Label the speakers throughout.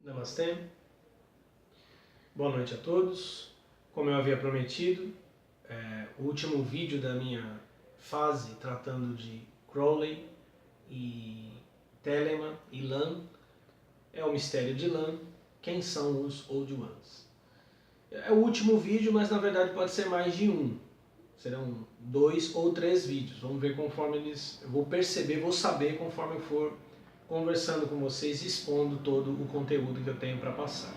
Speaker 1: Namastê, boa noite a todos. Como eu havia prometido, o último vídeo da minha fase tratando de Crowley e Telemann e Lan é o mistério de Lan, quem são os Old Ones. É o último vídeo, mas na verdade pode ser mais de um. Serão 2 ou 3 vídeos, vamos ver conforme eu vou perceber, vou saber conforme eu for conversando com vocês e expondo todo o conteúdo que eu tenho para passar.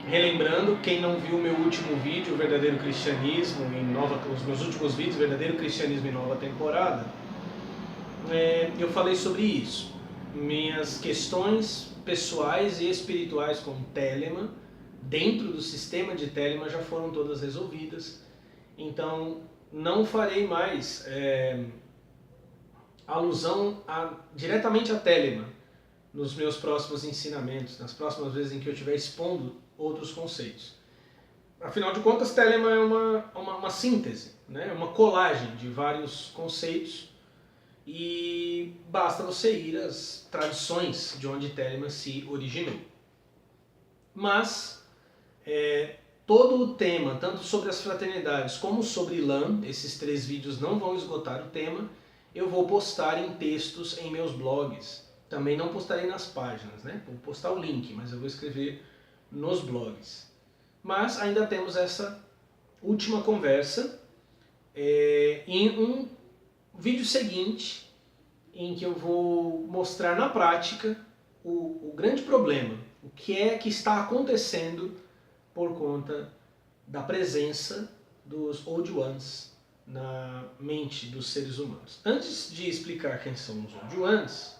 Speaker 1: Relembrando, quem não viu o meu último vídeo, o Verdadeiro Cristianismo os meus últimos vídeos, Verdadeiro Cristianismo em Nova Temporada, eu falei sobre isso. Minhas questões pessoais e espirituais com Telemann, dentro do sistema de Telemann, já foram todas resolvidas. Então, não farei mais alusão diretamente a Telemann nos meus próximos ensinamentos, nas próximas vezes em que eu estiver expondo outros conceitos. Afinal de contas, Telemann é uma síntese, né? Uma colagem de vários conceitos e basta você ir às tradições de onde Telemann se originou. Mas todo o tema, tanto sobre as fraternidades como sobre Lan, esses 3 vídeos não vão esgotar o tema, eu vou postar em textos em meus blogs. Também não postarei nas páginas, né? Vou postar o link, mas eu vou escrever nos blogs. Mas ainda temos essa última conversa em um vídeo seguinte, em que eu vou mostrar na prática o grande problema, o que é que está acontecendo por conta da presença dos Old Ones na mente dos seres humanos. Antes de explicar quem são os Old Ones,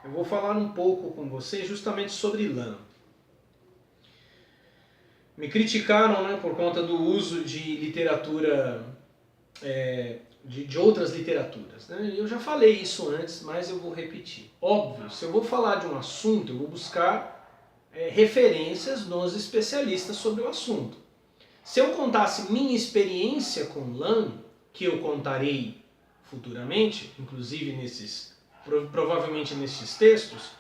Speaker 1: eu vou falar um pouco com vocês justamente sobre Lan. Me criticaram, né, por conta do uso de literatura, de outras literaturas, né? Eu já falei isso antes, mas eu vou repetir. Óbvio, se eu vou falar de um assunto, eu vou buscar referências nos especialistas sobre o assunto. Se eu contasse minha experiência com Lan, que eu contarei futuramente, inclusive provavelmente nesses textos,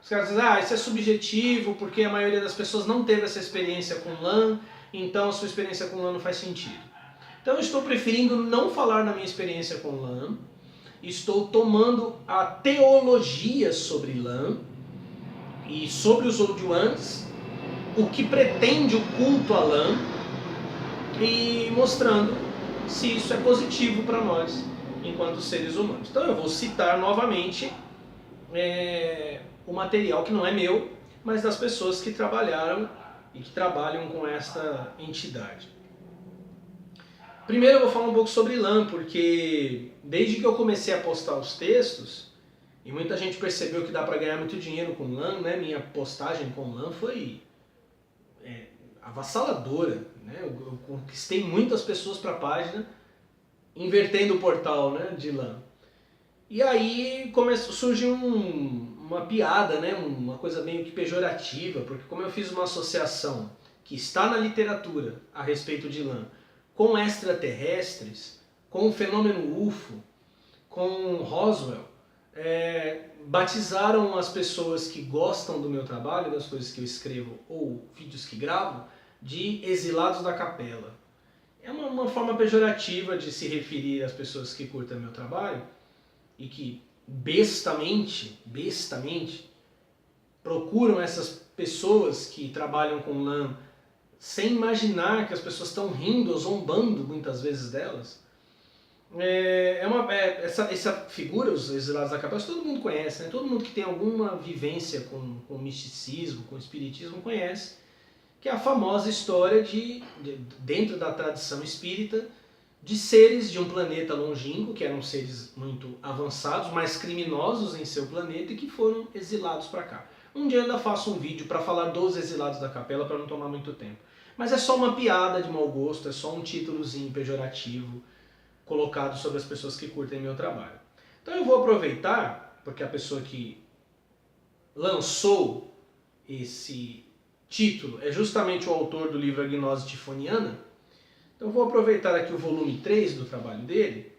Speaker 1: os caras dizem, isso é subjetivo, porque a maioria das pessoas não teve essa experiência com Lan, então a sua experiência com Lan não faz sentido. Então eu estou preferindo não falar na minha experiência com Lan, estou tomando a teologia sobre Lan e sobre os Old Ones, o que pretende o culto a Lan, e mostrando se isso é positivo para nós enquanto seres humanos. Então eu vou citar novamente o material que não é meu, mas das pessoas que trabalharam e que trabalham com esta entidade. Primeiro eu vou falar um pouco sobre Lan, porque desde que eu comecei a postar os textos, e muita gente percebeu que dá para ganhar muito dinheiro com Lan, né? Minha postagem com Lan foi avassaladora, né? Eu conquistei muitas pessoas para a página, invertendo o portal, né, de Lan. E aí surgiu uma piada, né, uma coisa meio que pejorativa, porque como eu fiz uma associação que está na literatura a respeito de Lan com extraterrestres, com o fenômeno UFO, com Roswell, batizaram as pessoas que gostam do meu trabalho, das coisas que eu escrevo ou vídeos que gravo, de exilados da capela. É uma forma pejorativa de se referir às pessoas que curtem meu trabalho e que bestamente procuram essas pessoas que trabalham com Lan sem imaginar que as pessoas estão rindo ou zombando muitas vezes delas. Essa figura, os exilados da capela, todo mundo conhece, né? Todo mundo que tem alguma vivência com misticismo, com espiritismo, conhece, que é a famosa história dentro da tradição espírita, de seres de um planeta longínquo, que eram seres muito avançados, mas criminosos em seu planeta e que foram exilados para cá. Um dia eu ainda faço um vídeo para falar dos exilados da capela, para não tomar muito tempo. Mas é só uma piada de mau gosto, é só um títulozinho pejorativo colocado sobre as pessoas que curtem meu trabalho. Então eu vou aproveitar, porque a pessoa que lançou esse título é justamente o autor do livro A Gnose Tifoniana, então eu vou aproveitar aqui o volume 3 do trabalho dele.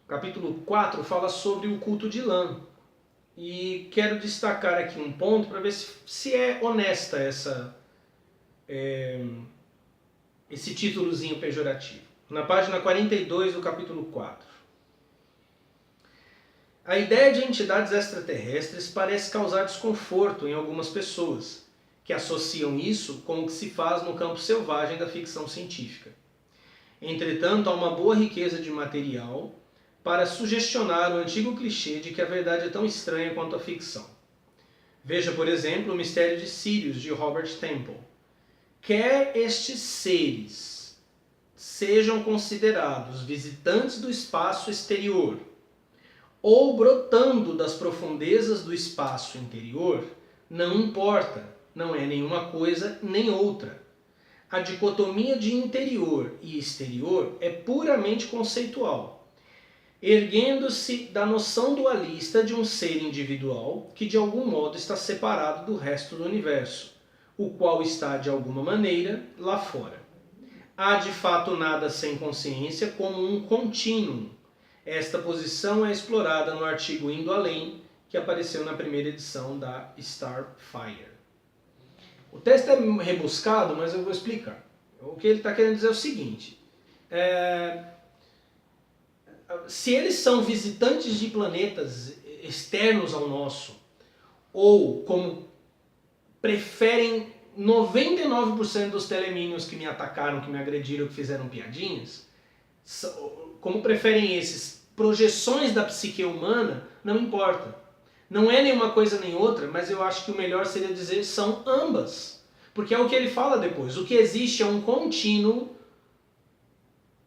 Speaker 1: O capítulo 4 fala sobre o culto de Lan. e quero destacar aqui um ponto para ver se é honesta esse títulozinho pejorativo. Na página 42 do capítulo 4. A ideia de entidades extraterrestres parece causar desconforto em algumas pessoas, que associam isso com o que se faz no campo selvagem da ficção científica. Entretanto, há uma boa riqueza de material para sugestionar o antigo clichê de que a verdade é tão estranha quanto a ficção. Veja, por exemplo, o Mistério de Sirius, de Robert Temple. Quer estes seres sejam considerados visitantes do espaço exterior ou brotando das profundezas do espaço interior, não importa, não é nenhuma coisa nem outra. A dicotomia de interior e exterior é puramente conceitual, erguendo-se da noção dualista de um ser individual que de algum modo está separado do resto do universo, o qual está de alguma maneira lá fora. Há de fato nada sem consciência como um contínuo. Esta posição é explorada no artigo Indo Além, que apareceu na primeira edição da Starfire. O texto é rebuscado, mas eu vou explicar. O que ele está querendo dizer é o seguinte. Se eles são visitantes de planetas externos ao nosso, ou como preferem 99% dos telemínios que me atacaram, que me agrediram, que fizeram piadinhas, como preferem esses, projeções da psique humana, não importa. Não é nenhuma coisa nem outra, mas eu acho que o melhor seria dizer são ambas. Porque é o que ele fala depois. O que existe é um contínuo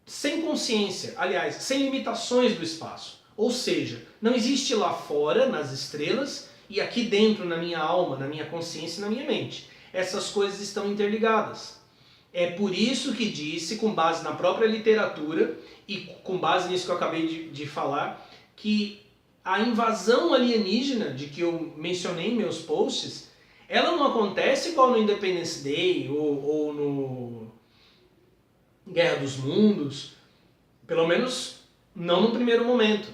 Speaker 1: sem consciência, aliás, sem limitações do espaço. Ou seja, não existe lá fora, nas estrelas, e aqui dentro, na minha alma, na minha consciência e na minha mente. Essas coisas estão interligadas. É por isso que disse, com base na própria literatura, e com base nisso que eu acabei de falar, que a invasão alienígena, de que eu mencionei em meus posts, ela não acontece igual no Independence Day ou no Guerra dos Mundos, pelo menos não no primeiro momento.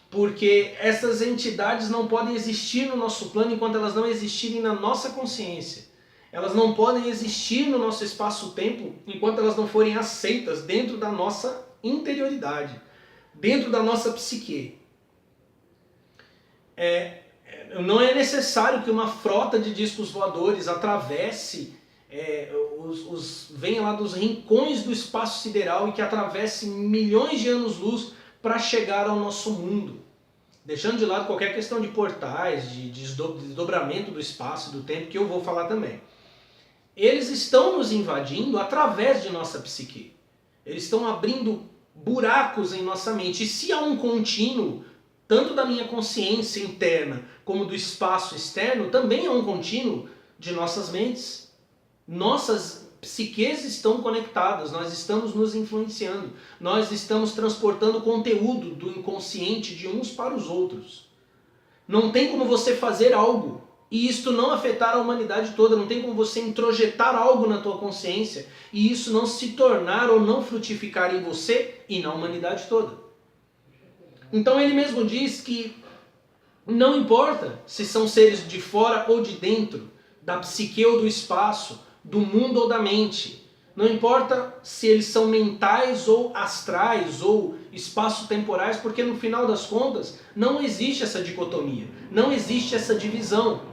Speaker 1: Porque essas entidades não podem existir no nosso plano enquanto elas não existirem na nossa consciência. Elas não podem existir no nosso espaço-tempo enquanto elas não forem aceitas dentro da nossa interioridade, dentro da nossa psique. Não é necessário que uma frota de discos voadores atravesse, venha lá dos rincões do espaço sideral e que atravesse milhões de anos-luz para chegar ao nosso mundo. Deixando de lado qualquer questão de portais, de desdobramento do espaço e do tempo, que eu vou falar também. Eles estão nos invadindo através de nossa psique. Eles estão abrindo buracos em nossa mente. E se há um contínuo, tanto da minha consciência interna como do espaço externo, também há um contínuo de nossas mentes. Nossas psiques estão conectadas, nós estamos nos influenciando, nós estamos transportando conteúdo do inconsciente de uns para os outros. Não tem como você fazer algo e isto não afetar a humanidade toda, não tem como você introjetar algo na tua consciência e isso não se tornar ou não frutificar em você e na humanidade toda. Então ele mesmo diz que não importa se são seres de fora ou de dentro, da psique ou do espaço, do mundo ou da mente. Não importa se eles são mentais ou astrais ou espaço-temporais, porque no final das contas não existe essa dicotomia, não existe essa divisão.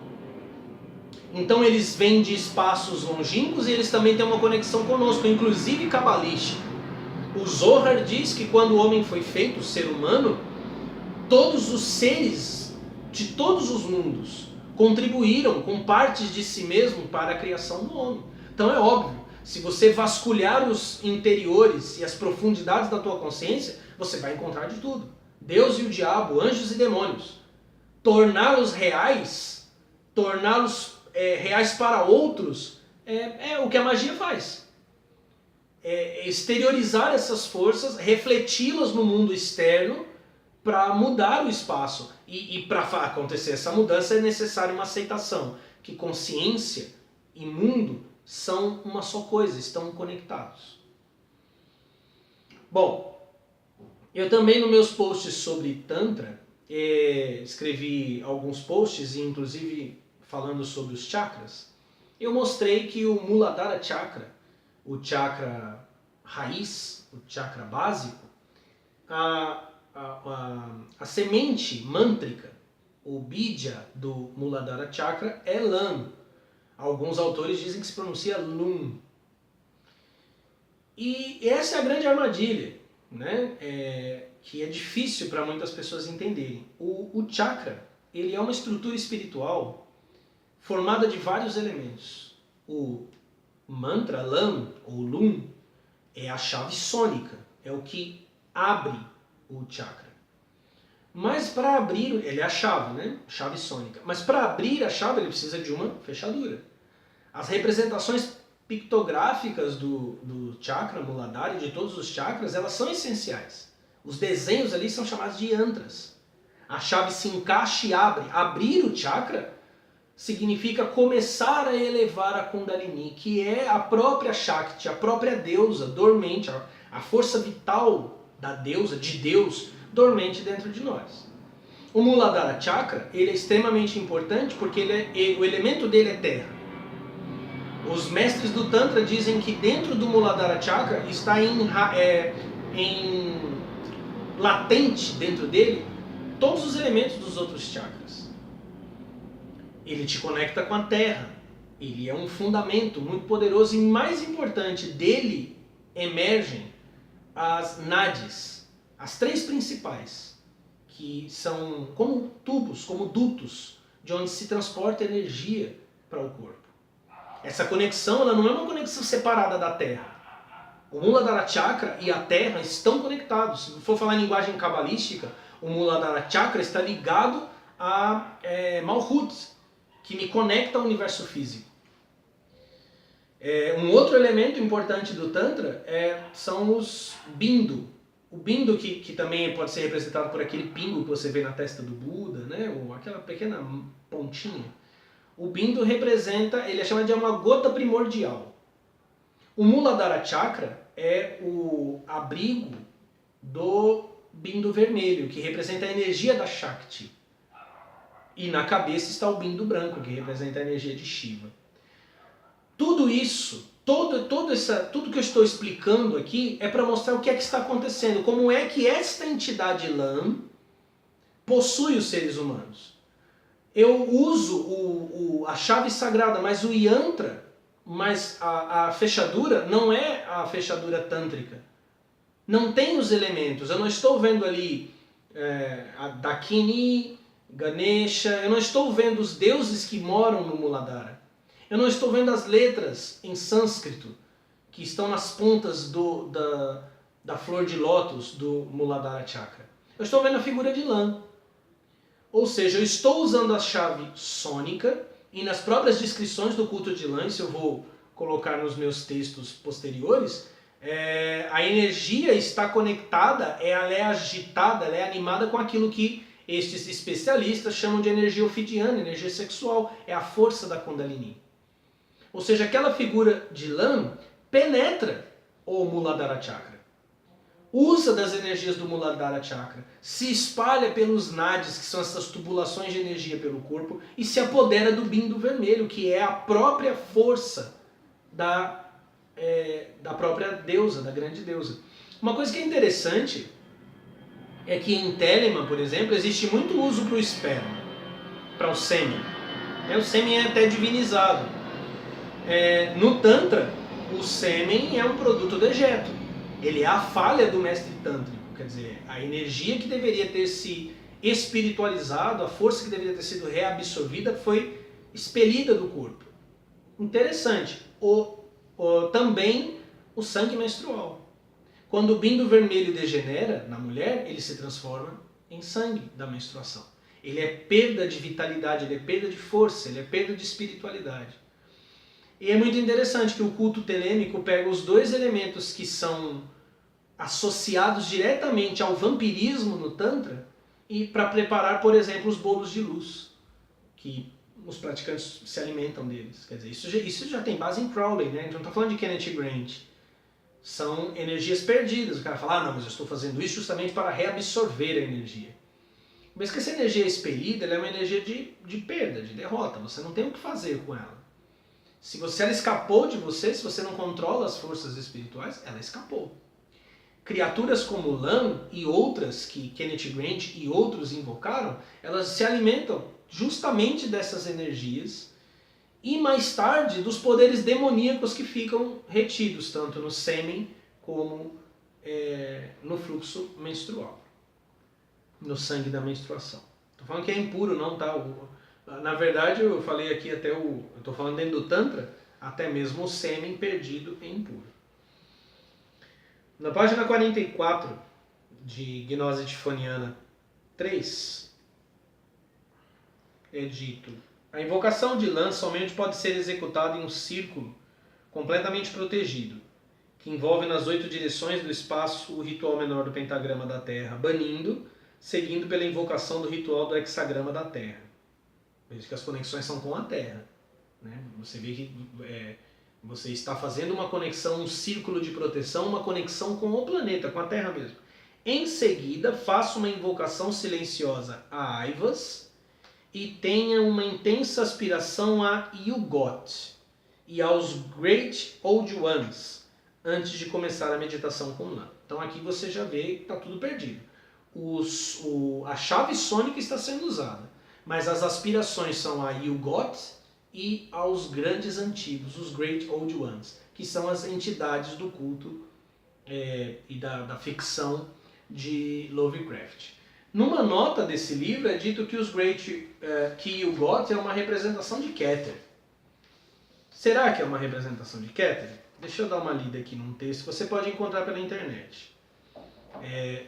Speaker 1: Então eles vêm de espaços longínquos e eles também têm uma conexão conosco, inclusive cabalística. O Zohar diz que quando o homem foi feito, o ser humano, todos os seres de todos os mundos contribuíram com partes de si mesmo para a criação do homem. Então é óbvio, se você vasculhar os interiores e as profundidades da tua consciência, você vai encontrar de tudo. Deus e o diabo, anjos e demônios. Torná-los reais, torná-los reais para outros, é o que a magia faz. Exteriorizar essas forças, refleti-las no mundo externo para mudar o espaço. E para acontecer essa mudança é necessária uma aceitação, que consciência e mundo são uma só coisa, estão conectados. Bom, eu também nos meus posts sobre Tantra, escrevi alguns posts, inclusive falando sobre os chakras, eu mostrei que o Muladhara Chakra, o chakra raiz, o chakra básico, a semente mântrica, o bija do Muladhara Chakra é Lam. Alguns autores dizem que se pronuncia Lum. E essa é a grande armadilha, né? Que é difícil para muitas pessoas entenderem. O chakra, ele é uma estrutura espiritual formada de vários elementos. O mantra, Lam, ou Lum, é a chave sônica, é o que abre o chakra. Mas para abrir, ele é a chave, né? Chave sônica. Mas para abrir a chave ele precisa de uma fechadura. As representações pictográficas do chakra Muladhara e de todos os chakras, elas são essenciais. Os desenhos ali são chamados de yantras. A chave se encaixa e abre. Abrir o chakra significa começar a elevar a Kundalini, que é a própria Shakti, a própria deusa dormente, a força vital da deusa, de Deus, dormente dentro de nós. O Muladhara Chakra, ele é extremamente importante porque o elemento dele é terra. Os mestres do Tantra dizem que dentro do Muladhara Chakra está latente dentro dele todos os elementos dos outros chakras. Ele te conecta com a terra. Ele é um fundamento muito poderoso e mais importante, dele emergem as nadis, as três principais, que são como tubos, como dutos, de onde se transporta energia para o corpo. Essa conexão, ela não é uma conexão separada da Terra. O Muladhara Chakra e a Terra estão conectados. Se for falar em linguagem cabalística, o Muladhara Chakra está ligado a Malhut, que me conecta ao universo físico. Um outro elemento importante do Tantra são os bindu. O bindu, que também pode ser representado por aquele pingo que você vê na testa do Buda, né? Ou aquela pequena pontinha. O bindu representa, ele é chamado de uma gota primordial. O Muladhara Chakra é o abrigo do bindu vermelho, que representa a energia da Shakti. E na cabeça está o bindu branco, que representa a energia de Shiva. Tudo isso, tudo que eu estou explicando aqui é para mostrar o que é que está acontecendo, como é que esta entidade Lam possui os seres humanos. Eu uso a chave sagrada, mas o yantra, mas a fechadura não é a fechadura tântrica. Não tem os elementos. Eu não estou vendo ali a Dakini, Ganesha, eu não estou vendo os deuses que moram no Muladhara. Eu não estou vendo as letras em sânscrito que estão nas pontas da flor de lótus do Muladhara Chakra. Eu estou vendo a figura de Lam. Ou seja, eu estou usando a chave sônica e nas próprias descrições do culto de Lam, se eu vou colocar nos meus textos posteriores, a energia está conectada, ela é agitada, ela é animada com aquilo que estes especialistas chamam de energia ophidiana, energia sexual, é a força da Kundalini. Ou seja, aquela figura de Lam penetra o Muladhara Chakra. Usa das energias do Muladhara Chakra, se espalha pelos nadis, que são essas tubulações de energia pelo corpo, e se apodera do bindu vermelho, que é a própria força da própria deusa, da grande deusa. Uma coisa que é interessante é que em Telemann, por exemplo, existe muito uso para o esperma, para o sêmen. O sêmen é até divinizado. No Tantra, o sêmen é um produto dejeto. Ele é a falha do mestre tântrico, quer dizer, a energia que deveria ter se espiritualizado, a força que deveria ter sido reabsorvida foi expelida do corpo. Interessante. Também o sangue menstrual. Quando o bindu vermelho degenera na mulher, ele se transforma em sangue da menstruação. Ele é perda de vitalidade, ele é perda de força, ele é perda de espiritualidade. E é muito interessante que o culto telêmico pega os dois elementos que são associados diretamente ao vampirismo no Tantra e para preparar, por exemplo, os bolos de luz, que os praticantes se alimentam deles. Quer dizer, isso já tem base em Crowley, né? A gente não está falando de Kenneth Grant. São energias perdidas. O cara fala, não, mas eu estou fazendo isso justamente para reabsorver a energia. Mas que essa energia expelida, ela é uma energia de perda, de derrota. Você não tem o que fazer com ela. Se ela escapou de você, se você não controla as forças espirituais, ela escapou. Criaturas como Lan e outras que Kenneth Grant e outros invocaram, elas se alimentam justamente dessas energias e mais tarde dos poderes demoníacos que ficam retidos, tanto no sêmen como no fluxo menstrual, no sangue da menstruação. Estou falando que é impuro, não, tá? Na verdade, eu falei aqui até eu estou falando dentro do Tantra, até mesmo o sêmen perdido é impuro. Na página 44 de Gnose Tifoniana 3, é dito: a invocação de Lan somente pode ser executada em um círculo completamente protegido, que envolve nas 8 direções do espaço o ritual menor do pentagrama da Terra, banindo, seguindo pela invocação do ritual do hexagrama da Terra. Veja que as conexões são com a Terra. Né? Você vê que você está fazendo uma conexão, um círculo de proteção, uma conexão com o planeta, com a Terra mesmo. Em seguida, faça uma invocação silenciosa a Aivas e tenha uma intensa aspiração a Yugot e aos Great Old Ones antes de começar a meditação com Lan. Então aqui você já vê que está tudo perdido. A chave sônica está sendo usada, mas as aspirações são a Yugot e aos grandes antigos, os Great Old Ones, que são as entidades do culto e da ficção de Lovecraft. Numa nota desse livro é dito que os que Yugot é uma representação de Keter. Será que é uma representação de Keter? Deixa eu dar uma lida aqui num texto que você pode encontrar pela internet.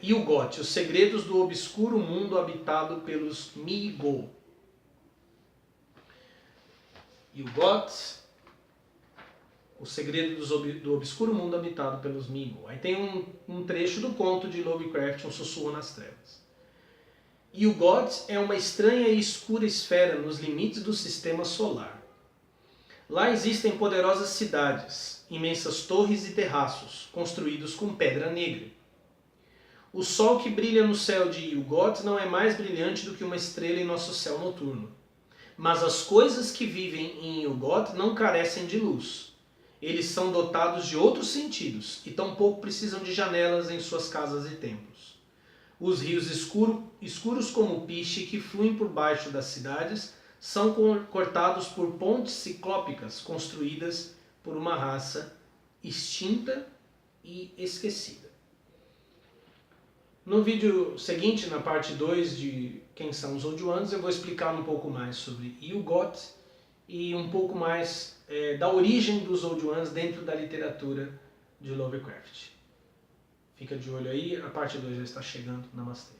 Speaker 1: Yugot, os segredos do obscuro mundo habitado pelos Mi-Go. Yugot, o segredo do obscuro mundo habitado pelos Mi-Go. Aí tem um trecho do conto de Lovecraft, Um Sussurro nas Trevas. Yugot é uma estranha e escura esfera nos limites do sistema solar. Lá existem poderosas cidades, imensas torres e terraços, construídos com pedra negra. O sol que brilha no céu de Yugot não é mais brilhante do que uma estrela em nosso céu noturno. Mas as coisas que vivem em Yugot não carecem de luz. Eles são dotados de outros sentidos e tampouco precisam de janelas em suas casas e templos. Os rios escuros como piche que fluem por baixo das cidades são cortados por pontes ciclópicas construídas por uma raça extinta e esquecida. No vídeo seguinte, na parte 2 de Quem são os Old Ones, eu vou explicar um pouco mais sobre Yugot e um pouco mais da origem dos Old Ones dentro da literatura de Lovecraft. Fica de olho aí, a parte 2 já está chegando. Namastê.